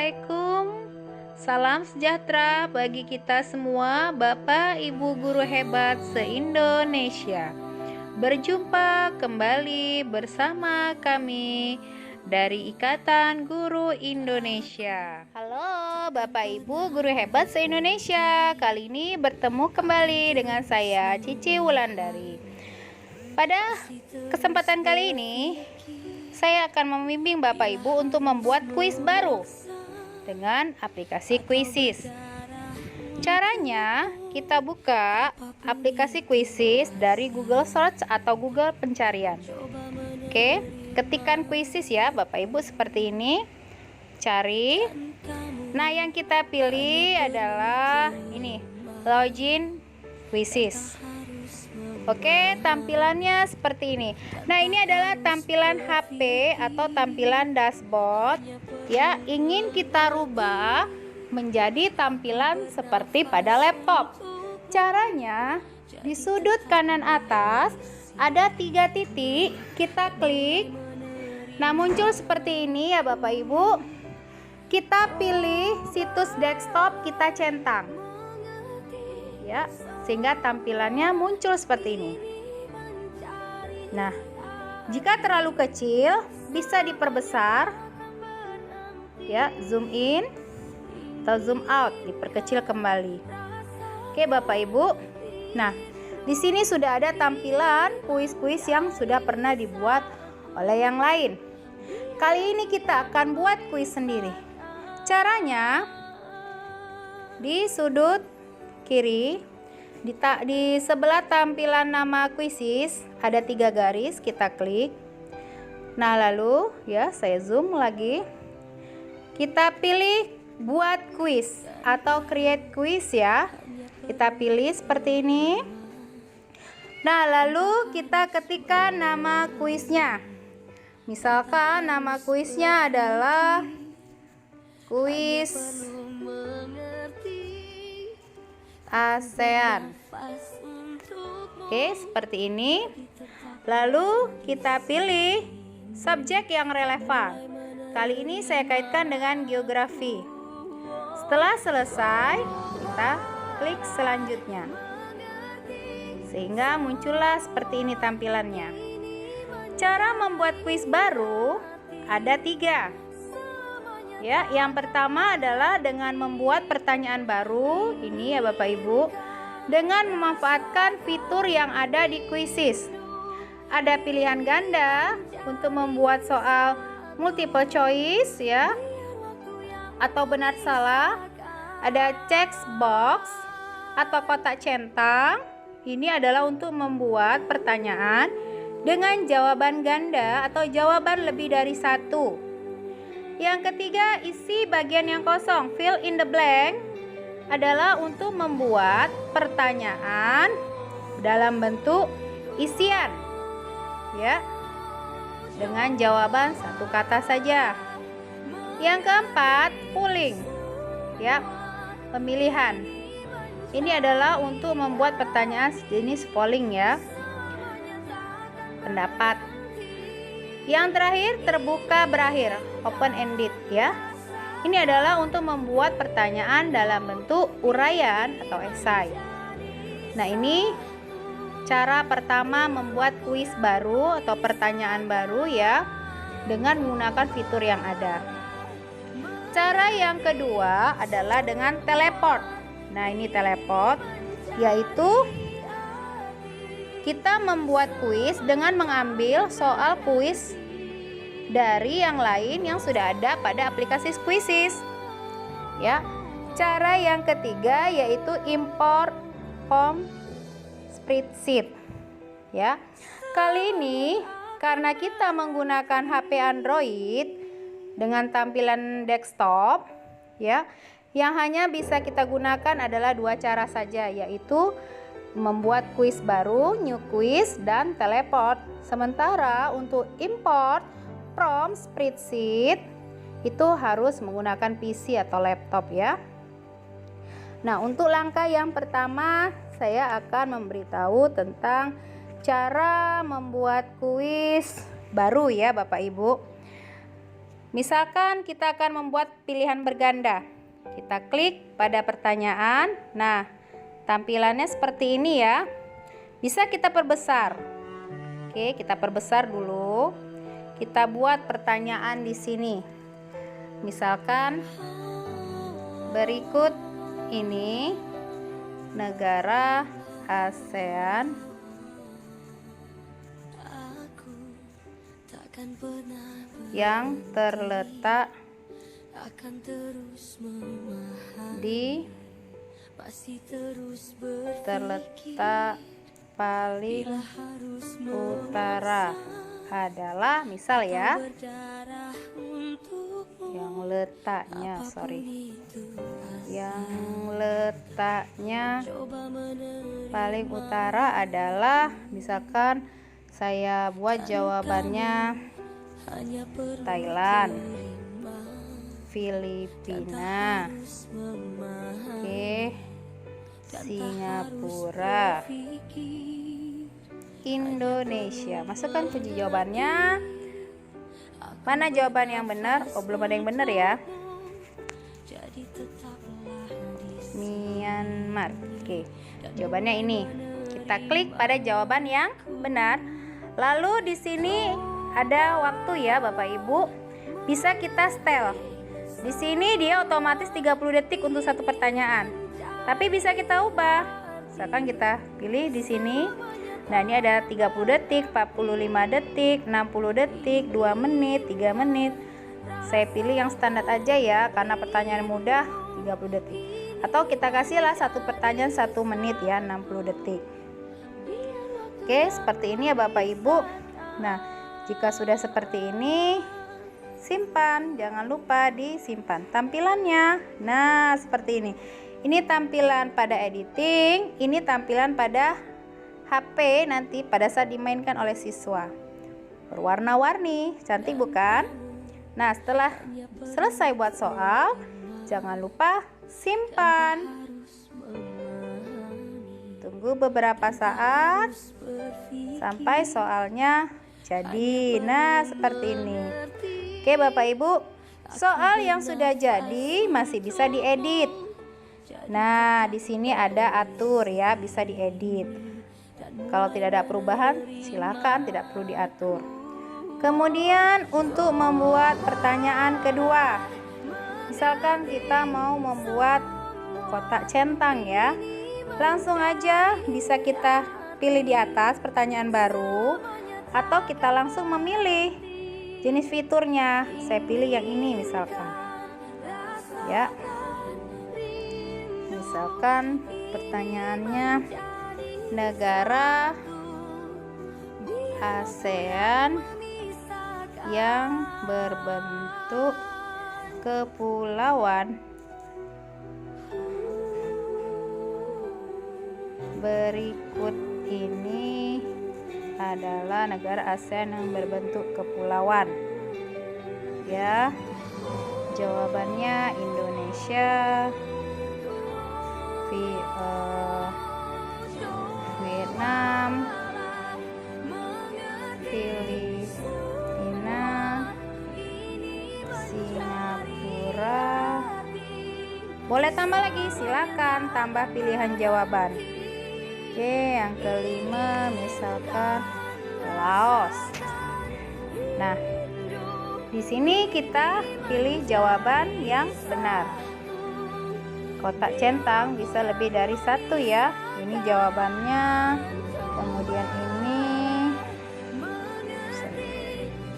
Assalamualaikum. Salam sejahtera bagi kita semua, Bapak Ibu guru hebat se-Indonesia. Berjumpa kembali bersama kami dari Ikatan Guru Indonesia. Halo Bapak Ibu guru hebat se-Indonesia. Kali ini bertemu kembali dengan saya Cici Wulandari. Pada kesempatan kali ini saya akan membimbing Bapak Ibu untuk membuat kuis baru dengan aplikasi Quizizz. Caranya, kita buka aplikasi Quizizz dari Google Search atau Google pencarian. Oke, ketikkan Quizizz ya Bapak Ibu seperti ini. Cari. Nah, yang kita pilih adalah ini, login Quizizz. Oke, tampilannya seperti ini. Nah, ini adalah tampilan HP atau tampilan dashboard ya, ingin kita rubah menjadi tampilan seperti pada laptop. Caranya, di sudut kanan atas ada 3 titik, kita klik. Nah, muncul seperti ini ya Bapak Ibu. Kita pilih situs desktop, kita centang. Ya, sehingga tampilannya muncul seperti ini. Nah, jika terlalu kecil bisa diperbesar ya, zoom in atau zoom out, diperkecil kembali. Oke Bapak Ibu. Nah, di sini sudah ada tampilan kuis-kuis yang sudah pernah dibuat oleh yang lain. Kali ini kita akan buat kuis sendiri. Caranya, di sudut kiri di sebelah tampilan nama Quizizz ada 3 garis, kita klik. Nah, lalu ya saya zoom lagi. Kita pilih buat kuis atau create quiz ya. Kita pilih seperti ini. Nah, lalu kita ketikkan nama kuisnya. Misalkan nama kuisnya adalah kuis ASEAN. Oke, seperti ini. Lalu kita pilih subjek yang relevan. Kali ini saya kaitkan dengan geografi. Setelah selesai, kita klik selanjutnya. Sehingga muncullah seperti ini tampilannya. Cara membuat kuis baru ada 3. Ya, yang pertama adalah dengan membuat pertanyaan baru, ini ya Bapak Ibu, dengan memanfaatkan fitur yang ada di Quizizz. Ada pilihan ganda untuk membuat soal multiple choice ya, atau benar salah. Ada text box atau kotak centang. Ini adalah untuk membuat pertanyaan dengan jawaban ganda atau jawaban lebih dari 1. Yang ketiga, isi bagian yang kosong, fill in the blank, adalah untuk membuat pertanyaan dalam bentuk isian ya, dengan jawaban 1 kata saja. Yang keempat, polling ya, pemilihan. Ini adalah untuk membuat pertanyaan sejenis polling ya, pendapat. Yang terakhir, terbuka berakhir, open ended ya. Ini adalah untuk membuat pertanyaan dalam bentuk uraian atau esai. Nah, ini cara pertama membuat kuis baru atau pertanyaan baru ya, dengan menggunakan fitur yang ada. Cara yang kedua adalah dengan teleport. Nah, ini teleport, yaitu kita membuat kuis dengan mengambil soal kuis dari yang lain yang sudah ada pada aplikasi Quizizz. Ya. Cara yang ketiga yaitu import from spreadsheet. Ya. Kali ini karena kita menggunakan HP Android dengan tampilan desktop, ya, yang hanya bisa kita gunakan adalah 2 cara saja, yaitu membuat kuis baru, new quiz, dan teleport. Sementara untuk import from spreadsheet itu harus menggunakan PC atau laptop ya. Nah, untuk langkah yang pertama saya akan memberitahu tentang cara membuat kuis baru ya Bapak Ibu. Misalkan kita akan membuat pilihan berganda. Kita klik pada pertanyaan. Nah, tampilannya seperti ini ya. Bisa kita perbesar. Oke, kita perbesar dulu. Kita buat pertanyaan di sini. Misalkan berikut ini negara ASEAN yang terletak paling utara adalah, misal ya, yang letaknya paling utara adalah, misalkan saya buat jawabannya Thailand, Filipina, oke, Singapura, Indonesia. Masukkan kunci jawabannya. Mana jawaban yang benar? Oh, belum ada yang benar ya. Myanmar. Oke, jawabannya ini. Kita klik pada jawaban yang benar. Lalu di sini ada waktu ya Bapak Ibu. Bisa kita setel. Di sini dia otomatis 30 detik untuk satu pertanyaan. Tapi bisa kita ubah. Misalkan kita pilih di sini. Nah, ini ada 30 detik, 45 detik, 60 detik, 2 menit, 3 menit. Saya pilih yang standar aja ya, karena pertanyaan mudah 30 detik. Atau kita kasihlah satu pertanyaan 1 menit ya, 60 detik. Oke, seperti ini ya Bapak Ibu. Nah, jika sudah seperti ini, simpan, jangan lupa disimpan tampilannya. Nah, seperti ini. Ini tampilan pada editing, ini tampilan pada HP nanti pada saat dimainkan oleh siswa. Berwarna-warni, cantik bukan? Nah, setelah selesai buat soal, jangan lupa simpan. Tunggu beberapa saat sampai soalnya jadi. Nah, seperti ini. Oke Bapak Ibu, soal yang sudah jadi masih bisa diedit. Nah, di sini ada atur ya, bisa diedit. Kalau tidak ada perubahan, silakan, tidak perlu diatur. Kemudian untuk membuat pertanyaan kedua, misalkan kita mau membuat kotak centang ya, langsung aja bisa kita pilih di atas pertanyaan baru, atau kita langsung memilih jenis fiturnya. Saya pilih yang ini misalkan ya. Misalkan pertanyaannya negara ASEAN yang berbentuk kepulauan berikut ini adalah negara ASEAN yang berbentuk kepulauan ya. Jawabannya Indonesia, Vietnam, Filipina, Singapura. Boleh tambah lagi, silakan tambah pilihan jawaban. Oke, yang kelima misalkan Laos. Nah, di sini kita pilih jawaban yang benar. Kotak centang bisa lebih dari satu ya. Ini jawabannya. Kemudian ini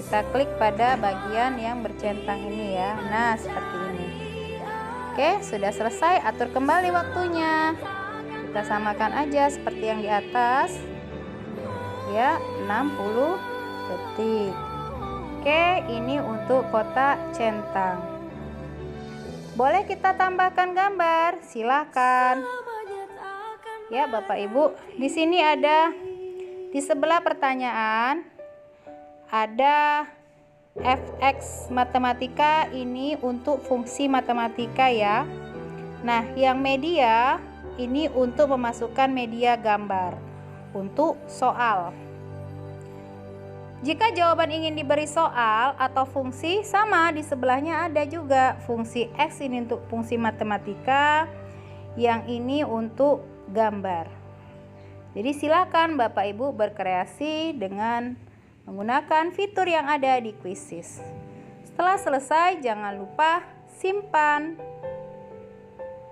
kita klik pada bagian yang bercentang ini ya. Nah, seperti ini. Oke, sudah selesai. Atur kembali waktunya. Kita samakan aja seperti yang di atas. Ya, 60 detik. Oke, ini untuk kotak centang. Boleh kita tambahkan gambar, silakan. Ya, Bapak Ibu, di sini ada di sebelah pertanyaan ada fx matematika, ini untuk fungsi matematika ya. Nah, yang media ini untuk memasukkan media gambar untuk soal. Jika jawaban ingin diberi soal atau fungsi, sama di sebelahnya ada juga fungsi X, ini untuk fungsi matematika, yang ini untuk gambar. Jadi silakan Bapak Ibu berkreasi dengan menggunakan fitur yang ada di Quizizz. Setelah selesai jangan lupa simpan.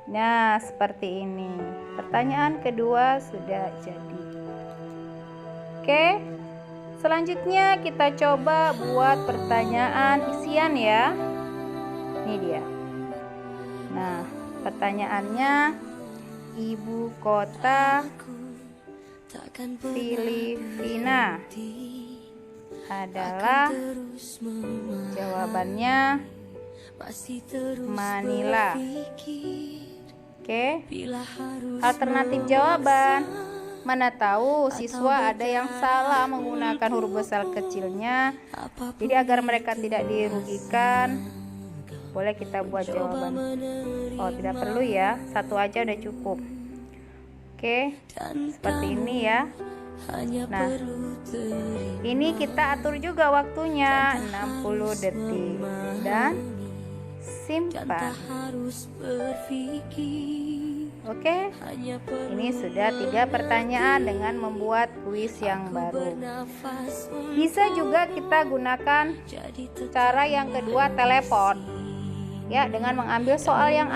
Nah, seperti ini. Pertanyaan kedua sudah jadi. Oke. Selanjutnya kita coba buat pertanyaan isian ya. Ini dia. Nah, pertanyaannya, ibu kota Filipina adalah, jawabannya Manila. Oke. Alternatif jawaban. Mana tahu siswa ada yang salah menggunakan huruf besar kecilnya. Jadi agar mereka tidak dirugikan, boleh kita buat jawaban. Oh, tidak perlu ya, satu aja udah cukup. Oke, seperti ini ya. Nah, ini kita atur juga waktunya 60 detik dan simpan. Oke, ini sudah 3 pertanyaan dengan membuat kuis yang baru. Bisa juga kita gunakan cara yang kedua, teleport ya, dengan mengambil soal yang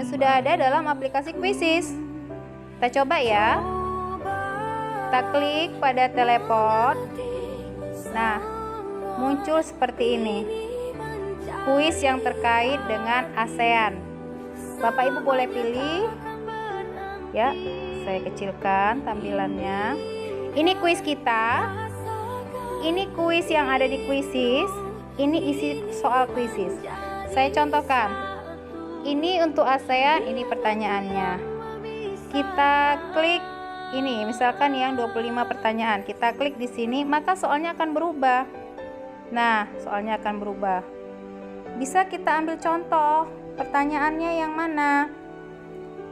sudah ada dalam aplikasi Quizizz. Kita coba ya. Kita klik pada teleport. Nah, muncul seperti ini. Kuis yang terkait dengan ASEAN. Bapak Ibu boleh pilih ya, saya kecilkan tampilannya. Ini kuis kita, ini kuis yang ada di Quizizz, ini isi soal Quizizz. Saya contohkan, ini untuk ASEAN, ini pertanyaannya. Kita klik ini, misalkan yang 25 pertanyaan, kita klik di sini, maka soalnya akan berubah. Nah, soalnya akan berubah. Bisa kita ambil contoh pertanyaannya yang mana.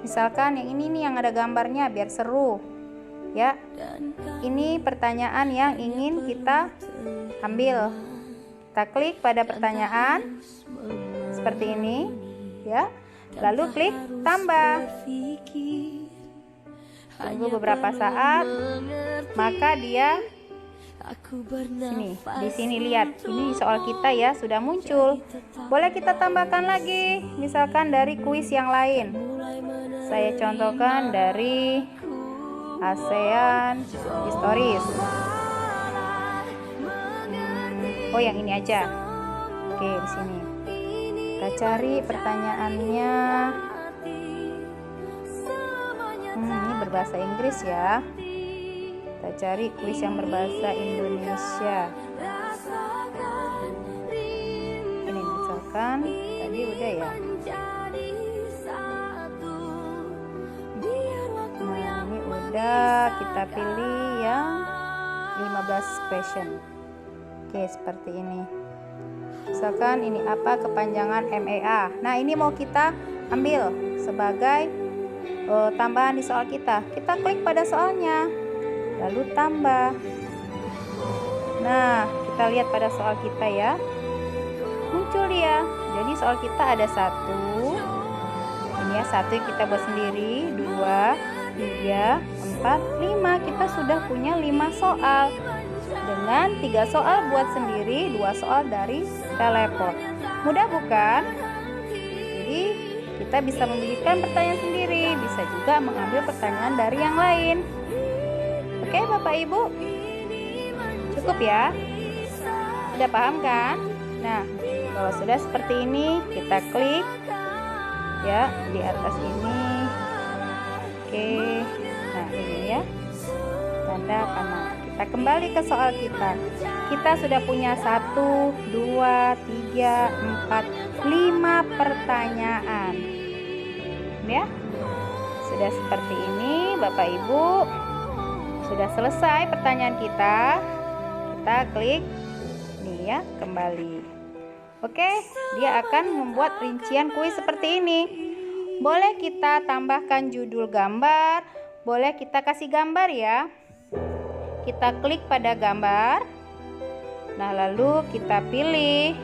Misalkan yang ini nih, yang ada gambarnya biar seru ya. Ini pertanyaan yang ingin kita ambil. Kita klik pada pertanyaan seperti ini ya, lalu klik tambah. Tunggu beberapa saat, maka dia di sini lihat, ini soal kita ya sudah muncul. Boleh kita tambahkan lagi, misalkan dari kuis yang lain. Saya contohkan dari ASEAN Historis. Oh, yang ini aja. Oke, di sini. Kita cari pertanyaannya. Ini berbahasa Inggris ya. Kita cari kuis yang berbahasa Indonesia. Ini misalkan tadi udah ya. Nah, ini udah, kita pilih yang 15 question. Oke, seperti ini. Misalkan ini apa kepanjangan MEA. Nah, ini mau kita ambil sebagai tambahan di soal kita. Kita klik pada soalnya, lalu tambah. Nah, kita lihat pada soal kita ya, muncul dia. Jadi soal kita ada 1, ini ya, 1 kita buat sendiri, 2, 3, 4, 5. Kita sudah punya 5 soal dengan 3 soal buat sendiri, 2 soal dari teleport. Mudah bukan? Jadi kita bisa membikin pertanyaan sendiri, bisa juga mengambil pertanyaan dari yang lain. Oke Bapak Ibu, cukup ya? Sudah paham kan? Nah, kalau sudah seperti ini, kita klik ya di atas ini. Oke, nah ini ya, tanda panah. Kita kembali ke soal kita. Kita sudah punya 1, 2, 3, 4, 5 pertanyaan ya. Sudah seperti ini Bapak Ibu. Sudah selesai pertanyaan kita. Kita klik nih ya, kembali. Oke, dia akan membuat rincian kuis seperti ini. Boleh kita tambahkan judul gambar, boleh kita kasih gambar ya. Kita klik pada gambar. Nah, lalu kita pilih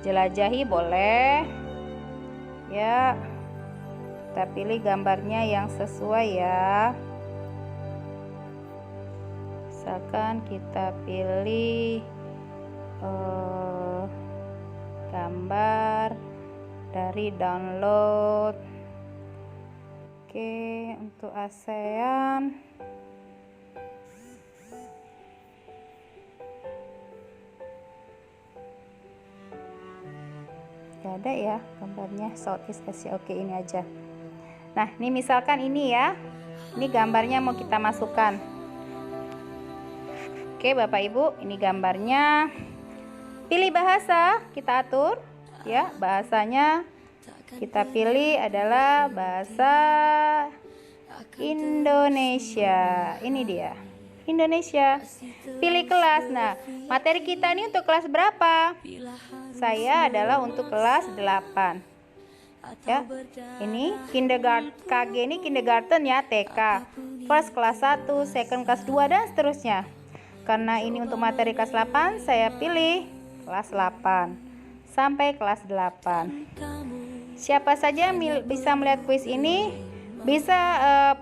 jelajahi boleh ya. Kita pilih gambarnya yang sesuai ya. Misalkan kita pilih gambar dari download. Oke, untuk ASEAN gak ada ya gambarnya, Southeast Asia. Oke, ini aja. Nah, ini misalkan ini ya, ini gambarnya mau kita masukkan. Oke Bapak Ibu, ini gambarnya. Pilih bahasa, kita atur ya, bahasanya kita pilih adalah bahasa Indonesia. Ini dia, Indonesia. Pilih kelas. Nah, materi kita ini untuk kelas berapa? Saya adalah untuk kelas 8 ya. Ini kindergarten, KG ini kindergarten ya, TK. First kelas 1, second kelas 2 dan seterusnya. Karena ini untuk materi kelas 8, saya pilih kelas 8 sampai kelas 8. Siapa saja bisa melihat kuis ini? Bisa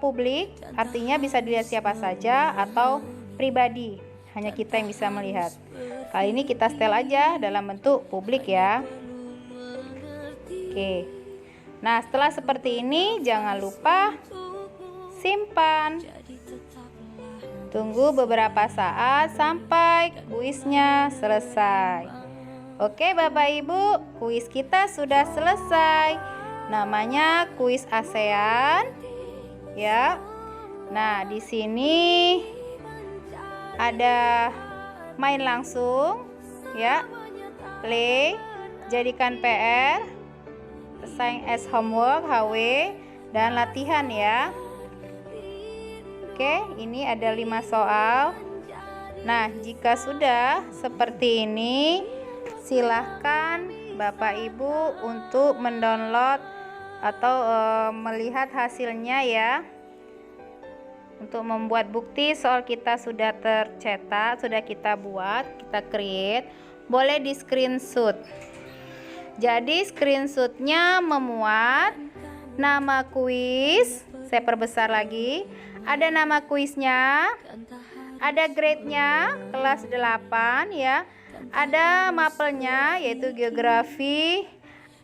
publik, artinya bisa dilihat siapa saja, atau pribadi, hanya kita yang bisa melihat. Kali ini kita setel aja dalam bentuk publik ya. Oke. Nah, setelah seperti ini jangan lupa simpan. Tunggu beberapa saat sampai kuisnya selesai. Oke Bapak Ibu, kuis kita sudah selesai. Namanya kuis ASEAN ya. Nah, di sini ada main langsung ya, play, jadikan PR, assign as homework HW, dan latihan ya. Oke, ini ada 5 soal. Nah, jika sudah seperti ini, silahkan Bapak Ibu untuk mendownload atau melihat hasilnya ya. Untuk membuat bukti soal kita sudah tercetak, sudah kita buat, kita create, boleh di screenshot. Jadi screenshotnya memuat nama kuis, saya perbesar lagi, ada nama kuisnya, ada grade-nya kelas 8 ya, ada mapelnya yaitu geografi,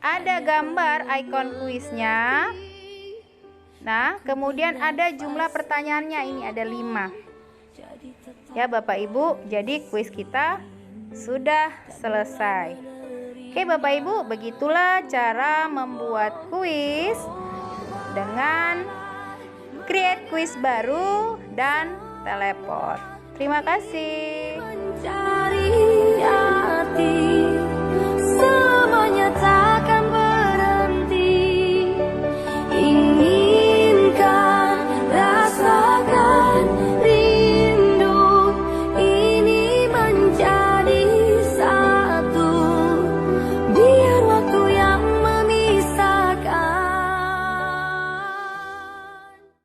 ada gambar ikon kuisnya. Nah, kemudian ada jumlah pertanyaannya, ini ada 5 ya Bapak Ibu. Jadi kuis kita sudah selesai. Oke Bapak Ibu, begitulah cara membuat kuis dengan create kuis baru dan teleport. Terima kasih.